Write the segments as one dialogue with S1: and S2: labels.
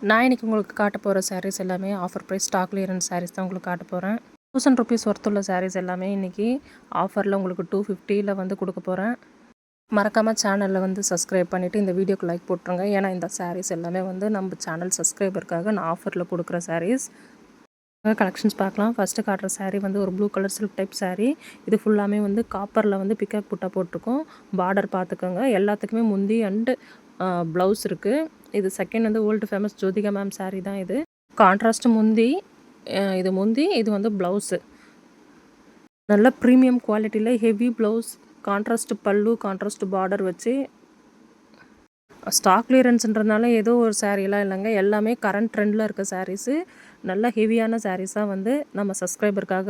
S1: நான் இன்றைக்கி உங்களுக்கு காட்ட போகிற சாரீஸ் எல்லாமே offer price stock clearance saris தான் உங்களுக்கு காட்ட போகிறேன். 1000 ருபீஸ் ஒர்த்துள்ள சாரீஸ் எல்லாமே இன்றைக்கி ஆஃபரில் உங்களுக்கு 250 வந்து கொடுக்க போகிறேன். மறக்காமல் சேனலில் வந்து சப்ஸ்கிரைப் பண்ணிவிட்டு இந்த வீடியோக்கு லைக் போட்டுருங்க. ஏன்னா இந்த சாரீஸ் எல்லாமே வந்து நம்ம சேனல் சப்ஸ்கிரைபருக்காக நான் ஆஃபரில் கொடுக்குற சாரீஸ். கலெக்ஷன்ஸ் பார்க்கலாம். ஃபஸ்ட்டு காட்டுற சாரீ வந்து ஒரு blue colour silk type sari. இது ஃபுல்லாமே வந்து காப்பரில் வந்து பிக்கப் புட்டா போட்டிருக்கோம். பார்டர் பார்த்துக்கோங்க. எல்லாத்துக்குமே முந்தி அண்டு ப்ளவுஸ் இருக்குது. இது செகண்ட் வந்து old famous Jyothika ma'am sari தான் இது. கான்ட்ராஸ்ட் முந்தி, இது முந்தி, இது வந்து ப்ளவுஸு. நல்ல ப்ரீமியம் குவாலிட்டியில் ஹெவி ப்ளவுஸ், கான்ட்ராஸ்ட் பல்லு, கான்ட்ராஸ்ட் பார்டர் வச்சு ஸ்டாக் கிளியரன்ஸ்ன்றதுனால ஏதோ ஒரு சாரீலாம் இல்லைங்க. எல்லாமே கரண்ட் ட்ரெண்டில் இருக்க சாரீஸு. நல்ல ஹெவியான சாரீஸாக வந்து நம்ம சப்ஸ்கிரைபருக்காக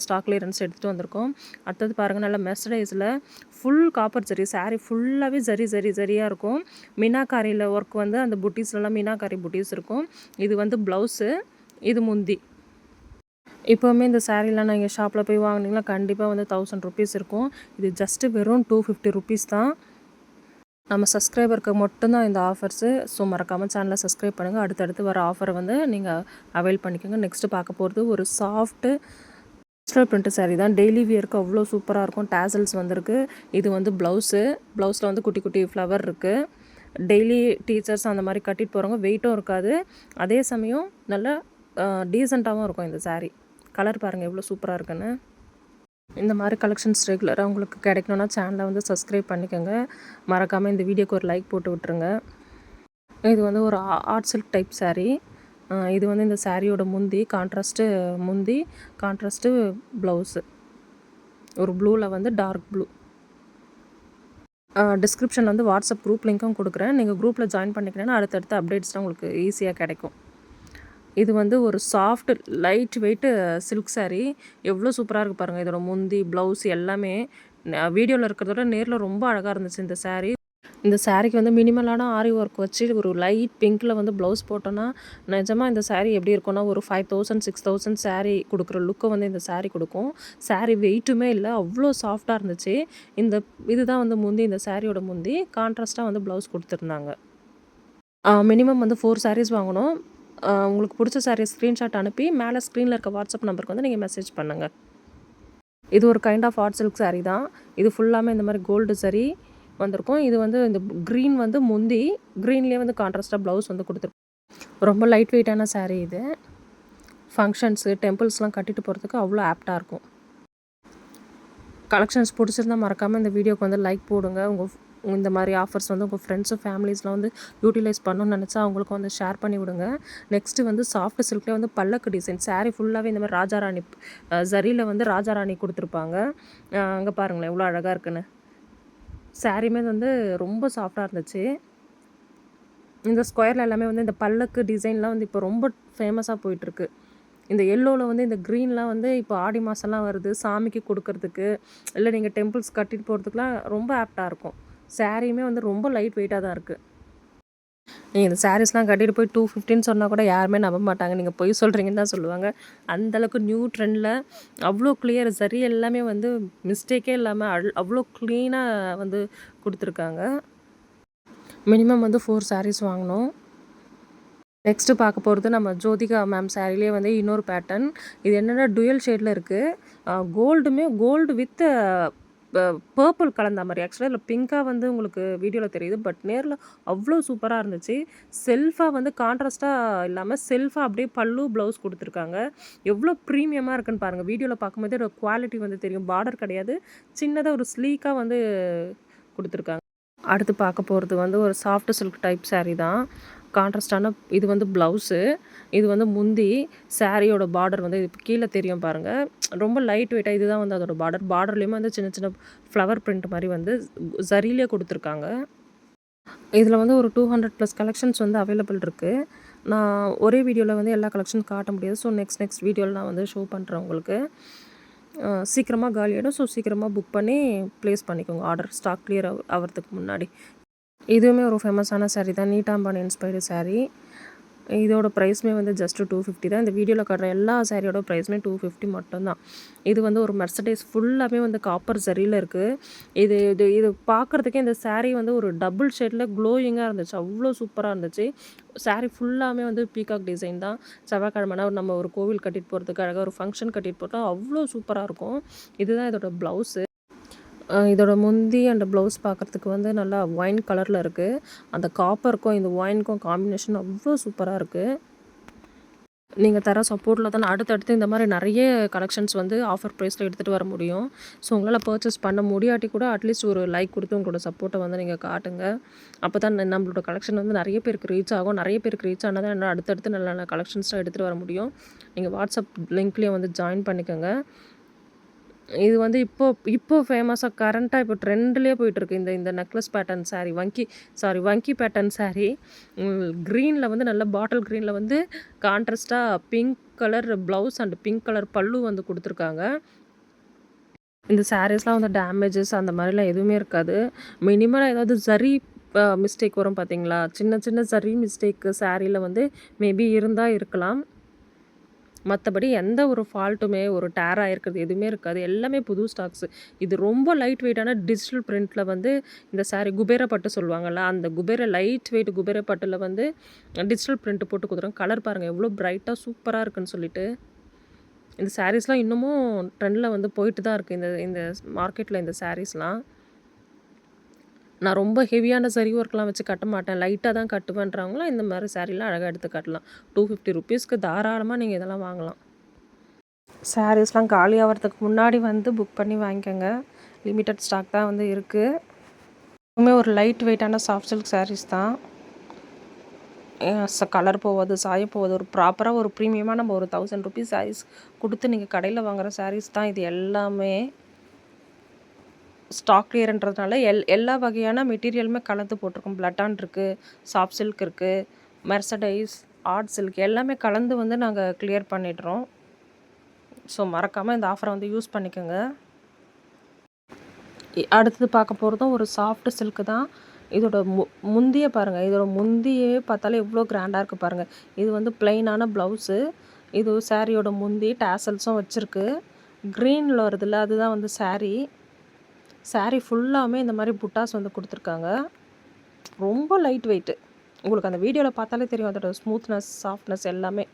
S1: ஸ்டாக் கிளியரன்ஸ் எடுத்துகிட்டு வந்திருக்கோம். அடுத்தது பாருங்கள், நல்ல மெர்சடைஸில் ஃபுல் காப்பர் ஜரி சாரீ ஃபுல்லாகவே ஜரியாக இருக்கும். மீனாக்காரியில் ஒர்க் வந்து அந்த புட்டீஸ்லாம் மீனாக்காரி புட்டீஸ் இருக்கும். இது வந்து ப்ளவுஸு, இது முந்தி. இப்போவுமே இந்த சாரீலாம் நீங்கள் ஷாப்பில் போய் வாங்கினீங்கன்னா கண்டிப்பாக வந்து 1000 ருபீஸ் இருக்கும். இது ஜஸ்ட்டு வெறும் 250 ருபீஸ் தான். நம்ம சப்ஸ்கிரைபருக்கு மட்டும்தான் இந்த ஆஃபர்ஸு. ஸோ மறக்காமல் சேனலை சப்ஸ்கிரைப் பண்ணுங்கள். அடுத்தடுத்து வர ஆஃபரை வந்து நீங்கள் அவைல் பண்ணிக்கோங்க. நெக்ஸ்ட்டு பார்க்க போகிறது ஒரு சாஃப்ட்டு டிஜிட்டல் பிரிண்ட்டு சாரீ தான். டெய்லி வியருக்கு அவ்வளோ சூப்பராக இருக்கும். டேசல்ஸ் வந்திருக்கு. இது வந்து ப்ளவுஸு. ப்ளவுஸில் வந்து குட்டி குட்டி ஃப்ளவர் இருக்குது. டெய்லி டீச்சர்ஸ் அந்த மாதிரி கட்டிட்டு போகிறவங்க வெயிட்டும் இருக்காது. அதே சமயம் நல்லா டீசெண்டாகவும் இருக்கும் இந்த சாரீ. கலர் பாருங்கள் எவ்வளோ சூப்பராக இருக்குன்னு. இந்த மாதிரி கலெக்ஷன்ஸ் ரெகுலராக உங்களுக்கு கிடைக்கணுன்னா சேனலை வந்து சப்ஸ்கிரைப் பண்ணிக்கோங்க. மறக்காமல் இந்த வீடியோக்கு ஒரு லைக் போட்டு விட்டுருங்க. இது வந்து ஒரு ஆர்ட் சில்க் டைப் சாரீ. இது வந்து இந்த சாரியோட முந்தி, கான்ட்ராஸ்ட்டு ப்ளவுஸு. ஒரு ப்ளூவில் வந்து டார்க் ப்ளூ. டிஸ்கிரிப்ஷனில் வந்து வாட்ஸ்அப் குரூப் லிங்க்கும் கொடுக்குறேன். நீங்கள் குரூப்பில் ஜாயின் பண்ணிக்கிறேன்னா அடுத்தடுத்த அப்டேட்ஸ்லாம் உங்களுக்கு ஈஸியாக கிடைக்கும். இது வந்து ஒரு soft light weight silk sari. எவ்வளோ சூப்பராக இருக்குது பாருங்கள். இதோட முந்தி, ப்ளவுஸ் எல்லாமே வீடியோவில் இருக்கிறதோட நேரில் ரொம்ப அழகாக இருந்துச்சு இந்த சாரீ. இந்த சாரீக்கு வந்து மினிமலான ஆரி ஒர்க் வச்சு ஒரு லைட் பிங்க்கில் வந்து ப்ளவுஸ் போட்டோன்னா நிஜமாக இந்த சாரீ எப்படி இருக்குன்னா ஒரு 5000 6000 சாரீ கொடுக்குற லுக்கை வந்து இந்த சாரீ கொடுக்கும். சாரீ வெயிட்டுமே இல்லை, அவ்வளோ சாஃப்டாக இருந்துச்சு. இதுதான் வந்து முந்தி, இந்த சாரியோட முந்தி. கான்ட்ராஸ்ட்டாக வந்து ப்ளவுஸ் கொடுத்துருந்தாங்க. மினிமம் வந்து 4 சாரீஸ் வாங்கணும். உங்களுக்கு பிடிச்ச சாரீ ஸ்க்ரீன்ஷாட் அனுப்பி மேலே ஸ்க்ரீனில் இருக்க வாட்ஸ்அப் நம்பருக்கு வந்து நீங்கள் மெசேஜ் பண்ணுங்கள். இது ஒரு kind of art silk sari தான். இது ஃபுல்லாமே இந்த மாதிரி கோல்டு சரி வந்திருக்கும். இது வந்து இந்த க்ரீன் வந்து முந்தி, க்ரீன்லேயே வந்து கான்ட்ராஸ்ட்டாக ப்ளவுஸ் வந்து கொடுத்துருக்கும். ரொம்ப லைட் வெயிட்டான சாரீ இது. ஃபங்க்ஷன்ஸு, டெம்பிள்ஸ்லாம் கட்டிட்டு போகிறதுக்கு அவ்வளோ ஆப்டாக இருக்கும். கலெக்ஷன்ஸ் பிடிச்சிருந்தால் மறக்காமல் இந்த வீடியோக்கு வந்து லைக் போடுங்க. இந்த மாதிரி ஆஃபர்ஸ் வந்து உங்கள் ஃப்ரெண்ட்ஸும் ஃபேமிலிஸ்லாம் வந்து யூட்டிலைஸ் பண்ணணும்னு நினச்சா அவங்களுக்கு வந்து ஷேர் பண்ணி விடுங்க. நெக்ஸ்ட்டு வந்து சாஃப்ட் சில்க்லேயே வந்து பல்லக்கு டிசைன் சாரீ ஃபுல்லாகவே இந்த மாதிரி ராஜாராணி ஜரியில் வந்து ராஜாராணி கொடுத்துருப்பாங்க. அங்கே பாருங்களேன் எவ்வளோ அழகாக இருக்குன்னு. சாரீமே வந்து ரொம்ப சாஃப்டாக இருந்துச்சு. இந்த ஸ்கொயரில் எல்லாமே வந்து இந்த பல்லக்கு டிசைன்லாம் வந்து இப்போ ரொம்ப ஃபேமஸாக போயிட்டுருக்கு. இந்த எல்லோவில் வந்து இந்த க்ரீன்லாம் வந்து இப்போ ஆடி மாதம்லாம் வருது, சாமிக்கு கொடுக்கறதுக்கு, இல்லை நீங்கள் டெம்பிள்ஸ் கட்டிட்டு போகிறதுக்குலாம் ரொம்ப ஆப்டாக இருக்கும். சாரியுமே வந்து ரொம்ப லைட் வெயிட்டாக தான் இருக்குது. நீங்கள் இந்த சாரீஸ்லாம் கட்டிட்டு போய் 250ன்னு சொன்னால் கூட யாருமே நம்ப மாட்டாங்க. நீங்கள் பொய் சொல்கிறீங்கன்னு தான் சொல்லுவாங்க. அந்தளவுக்கு நியூ ட்ரெண்டில் அவ்வளோ கிளியர் சரி எல்லாமே வந்து மிஸ்டேக்கே இல்லாமல் அவ்வளோ க்ளீனாக வந்து கொடுத்துருக்காங்க. மினிமம் வந்து 4 சாரீஸ் வாங்கணும். நெக்ஸ்ட்டு பார்க்க போகிறது நம்ம ஜோதிகா மேம் சாரீலேயே வந்து இன்னொரு பேட்டர்ன். இது என்னென்னா டுயல் ஷேடில் இருக்குது. கோல்டு வித் பர்பிள் கலந்த மாதிரி. ஆக்சுவலாக இதில் பிங்காக வந்து உங்களுக்கு வீடியோவில் தெரியுது, பட் நேரில் அவ்வளோ சூப்பராக இருந்துச்சு. செல்ஃபாக வந்து கான்ட்ராஸ்ட்டாக இல்லாமல் செல்ஃபாக அப்படியே பல்லு ப்ளவுஸ் கொடுத்துருக்காங்க. எவ்வளோ ப்ரீமியமாக இருக்குன்னு பாருங்கள். வீடியோவில் பார்க்கும்போதே ஒரு குவாலிட்டி வந்து தெரியும். பார்டர் கிடையாது, சின்னதாக ஒரு ஸ்லீக்காக வந்து கொடுத்துருக்காங்க. அடுத்து பார்க்க போகிறது வந்து ஒரு சாஃப்ட் சில்க் டைப் சாரீ தான். கான்ட்ராஸ்டான இது வந்து ப்ளவுஸு, இது வந்து முந்தி. சாரியோட பார்டர் வந்து இப்போ கீழே தெரியும் பாருங்கள். ரொம்ப லைட் வெயிட்டாக இதுதான் வந்து அதோட பார்டர்லேயுமே வந்து சின்ன சின்ன ஃப்ளவர் பிரிண்ட் மாதிரி வந்து சரியிலே கொடுத்துருக்காங்க. இதில் வந்து ஒரு 200+ கலெக்ஷன்ஸ் வந்து அவைலபிள் இருக்குது. நான் ஒரே வீடியோவில் வந்து எல்லா கலெக்ஷன் காட்ட முடியாது. ஸோ நெக்ஸ்ட் வீடியோவில் நான் வந்து ஷோ பண்ணுறேன் உங்களுக்கு. சீக்கிரமாக காலியாகிடும். ஸோ சீக்கிரமாக புக் பண்ணி ப்ளேஸ் பண்ணிக்கோங்க ஆர்டர் ஸ்டாக் கிளியர் ஆகிறதுக்கு முன்னாடி. இதுவுமே ஒரு ஃபேமஸான சாரீ தான். நீட்டாம்பான் இன்ஸ்பைர்டு சாரீ. இதோட ப்ரைஸுமே வந்து ஜஸ்ட்டு 250 தான். இந்த வீடியோவில் காட்டுற எல்லா சாரியோட ப்ரைஸுமே 250 மட்டும்தான். இது வந்து ஒரு மெர்சடைஸ் ஃபுல்லாகவே வந்து காப்பர் சரியில் இருக்குது. இது இது இது பார்க்குறதுக்கே இந்த சாரீ வந்து ஒரு டபுள் ஷேடில் க்ளோயிங்காக இருந்துச்சு. அவ்வளோ சூப்பராக இருந்துச்சு. சாரீ ஃபுல்லாமே வந்து பீகாக் டிசைன் தான். செவ்வாய்க்கிழமைனா நம்ம ஒரு கோவில் கட்டிட்டு போகிறதுக்கு அழகாக ஒரு ஃபங்க்ஷன் கட்டிட்டு போட்டால் அவ்வளோ சூப்பராக இருக்கும். இதுதான் இதோட ப்ளவுஸு. இதோட முந்தி அண்ட் ப்ளவுஸ் பார்க்குறதுக்கு வந்து நல்லா ஒயின் கலரில் இருக்குது. அந்த காப்பருக்கும் இந்த ஒயினுக்கும் காம்பினேஷன் அவ்வளோ சூப்பராக இருக்குது. நீங்கள் தர சப்போர்ட்டில் தான் அடுத்தடுத்து இந்த மாதிரி நிறைய கலெக்ஷன்ஸ் வந்து ஆஃபர் ப்ரைஸில் எடுத்துகிட்டு வர முடியும். ஸோ உங்களால் பர்ச்சேஸ் பண்ண முடியாட்டி கூட அட்லீஸ்ட் ஒரு லைக் கொடுத்து உங்களோட சப்போர்ட்டை வந்து நீங்கள் காட்டுங்க. அப்போ தான் நம்மளோட கலெக்ஷன் வந்து நிறைய பேருக்கு ரீச் ஆகும். நிறைய பேருக்கு ரீச் ஆனால் தான் என்ன அடுத்தடுத்து நல்ல நல்ல கலெக்ஷன்ஸாக எடுத்துகிட்டு வர முடியும். நீங்கள் வாட்ஸ்அப் லிங்க்லேயே வந்து ஜாயின் பண்ணிக்கோங்க. இது வந்து இப்போ ஃபேமஸாக கரண்ட்டாக இப்போ ட்ரெண்ட்லேயே போயிட்டுருக்கு. இந்த நெக்லஸ் பேட்டர்ன் சாரீ வங்கி பேட்டர்ன் சாரீ க்ரீனில் வந்து நல்ல பாட்டில் க்ரீனில் வந்து கான்ட்ராஸ்ட்டாக pink colour blouse and pink colour பல்லு வந்து கொடுத்துருக்காங்க. இந்த சாரீஸ்லாம் வந்து டேமேஜஸ் அந்த மாதிரிலாம் எதுவுமே இருக்காது. மினிமலாக ஏதாவது ஜரி மிஸ்டேக் வரும் பார்த்தீங்களா, சின்ன சின்ன ஜரி மிஸ்டேக்கு சாரியில் வந்து மேபி இருந்தால் இருக்கலாம். மற்றபடி எந்த ஒரு ஃபால்ட்டுமே ஒரு டேர் ஆகிருக்கிறது எதுவுமே இருக்காது. எல்லாமே புது ஸ்டாக்ஸு. இது ரொம்ப லைட் வெயிட்டான டிஜிட்டல் பிரிண்ட்டில் வந்து இந்த சாரீ குபேர பட்டு சொல்லுவாங்கள்ல, அந்த லைட் வெயிட் குபேர பட்டில் வந்து டிஜிட்டல் பிரிண்ட் போட்டு கொடுத்துருங்க. கலர் பாருங்கள் எவ்வளோ பிரைட்டாக சூப்பராக இருக்குன்னு சொல்லிட்டு. இந்த சாரீஸ்லாம் இன்னமும் ட்ரெண்டில் வந்து போயிட்டு தான் இருக்குது. இந்த மார்க்கெட்டில் இந்த சாரீஸ்லாம் நான் ரொம்ப ஹெவியான சரி ஒர்க்லாம் வச்சு கட்ட மாட்டேன். லைட்டாக தான் கட்டுவேன்றவங்களாம் இந்த மாதிரி சாரீலாம் அழகாக எடுத்து கட்டலாம். 250 ருப்பீஸ்க்கு தாராளமாக நீங்கள் இதெல்லாம் வாங்கலாம். சாரீஸ்லாம் காலி ஆகிறதுக்கு முன்னாடி வந்து புக் பண்ணி வாங்கிக்கோங்க. லிமிட்டட் ஸ்டாக் தான் வந்து இருக்குது. எப்பவுமே ஒரு லைட் வெயிட்டான சாஃப்ட் சில்க் சாரீஸ் தான். கலர் போகாது, சாய போகாது. ஒரு ப்ராப்பராக ஒரு ப்ரீமியமாக நம்ம ஒரு 1000 ருப்பீஸ் சாரீஸ் கொடுத்து நீங்கள் கடையில் வாங்குகிற சாரீஸ் தான் இது எல்லாமே. ஸ்டாக் கிளியர்ன்றதுனால எல்லா வகையான மெட்டீரியலுமே கலந்து போட்டிருக்கோம். பிளட்டான் இருக்குது, சாஃப்ட் சில்க் இருக்குது, மெர்சடைஸ், ஆர்ட் சில்க் எல்லாமே கலந்து வந்து நாங்கள் கிளியர் பண்ணிடுறோம். ஸோ மறக்காமல் இந்த ஆஃபரை வந்து யூஸ் பண்ணிக்கோங்க. அடுத்தது பார்க்க போகிறதும் ஒரு சாஃப்ட் சில்க்கு தான். இதோட முந்தியை பாருங்கள். இதோட முந்தியே பார்த்தாலே எவ்வளோ கிராண்டாக இருக்குது பாருங்கள். இது வந்து பிளெயினான ப்ளவுஸு. இது சாரியோட முந்தி டேசல்ஸும் வச்சுருக்கு. க்ரீனில் வருதுல்ல, அதுதான் வந்து சாரீ ஃபுல்லாமே இந்த மாதிரி புட்டாஸ் வந்து கொடுத்துருக்காங்க. ரொம்ப லைட் வெயிட்டு. உங்களுக்கு அந்த வீடியோவில் பார்த்தாலே தெரியும் அதோட ஸ்மூத்னஸ், சாஃப்ட்னஸ் எல்லாமே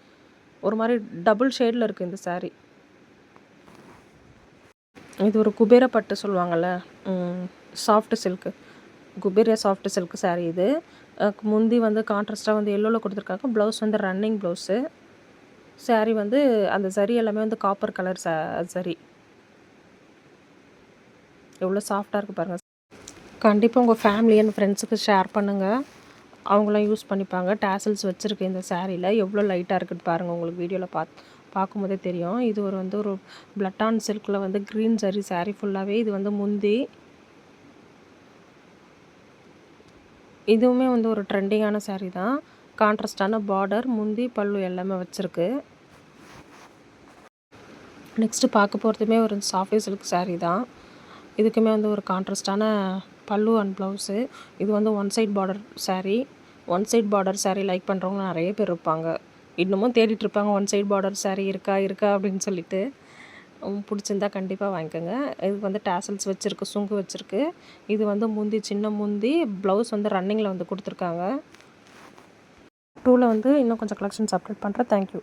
S1: ஒரு மாதிரி டபுள் ஷேடில் இருக்குது இந்த சாரீ. இது ஒரு குபேர பட்டு சொல்லுவாங்கள்ல, soft silk, Kubera soft silk sari இது. முந்தி வந்து கான்ட்ராஸ்ட்டாக வந்து எல்லோவில் கொடுத்துருக்காங்க. ப்ளவுஸ் வந்து ரன்னிங் ப்ளவுஸு. சாரீ வந்து அந்த சரி எல்லாமே வந்து காப்பர் கலர் சரி. எவ்வளோ சாஃப்டாக இருக்குது பாருங்கள். கண்டிப்பாக உங்கள் ஃபேமிலி அண்ட் ஃப்ரெண்ட்ஸுக்கு ஷேர் பண்ணுங்கள். அவங்களாம் யூஸ் பண்ணிப்பாங்க. டேசல்ஸ் வச்சுருக்கு இந்த சாரியில். எவ்வளோ லைட்டாக இருக்குன்னு பாருங்கள். உங்களுக்கு வீடியோவில் பார்க்கும்போதே தெரியும். இது ஒரு பிளட்டான் சில்கில் வந்து க்ரீன் ஜரி சாரீ ஃபுல்லாகவே. இது வந்து முந்தி. இதுவுமே வந்து ஒரு ட்ரெண்டிங்கான சாரீ தான். கான்ட்ராஸ்டான பார்டர், முந்தி, பல்லு எல்லாமே வச்சுருக்கு. நெக்ஸ்ட்டு பார்க்க போகிறதுமே ஒரு சாஃப்ட் சில்க் சாரீ தான். இதுக்குமே வந்து ஒரு கான்ட்ராஸ்டான பல்லு அண்ட் ப்ளவுஸு. இது வந்து one side border sari like பண்ணுறவங்க நிறைய பேர் இருப்பாங்க. இன்னமும் தேடிட்டுருப்பாங்க ஒன் சைட் பார்டர் சாரீ இருக்கா அப்படின்னு சொல்லிட்டு. பிடிச்சிருந்தா கண்டிப்பாக வாங்கிக்கோங்க. இதுக்கு வந்து டேசல்ஸ் வச்சுருக்கு, சுங்கு வச்சுருக்கு. இது வந்து முந்தி, சின்ன முந்தி. ப்ளவுஸ் வந்து ரன்னிங்கில் வந்து கொடுத்துருக்காங்க. 2ல் வந்து இன்னும் கொஞ்சம் கலெக்ஷன்ஸ் அப்டேட் பண்ணுறேன். தேங்க்யூ.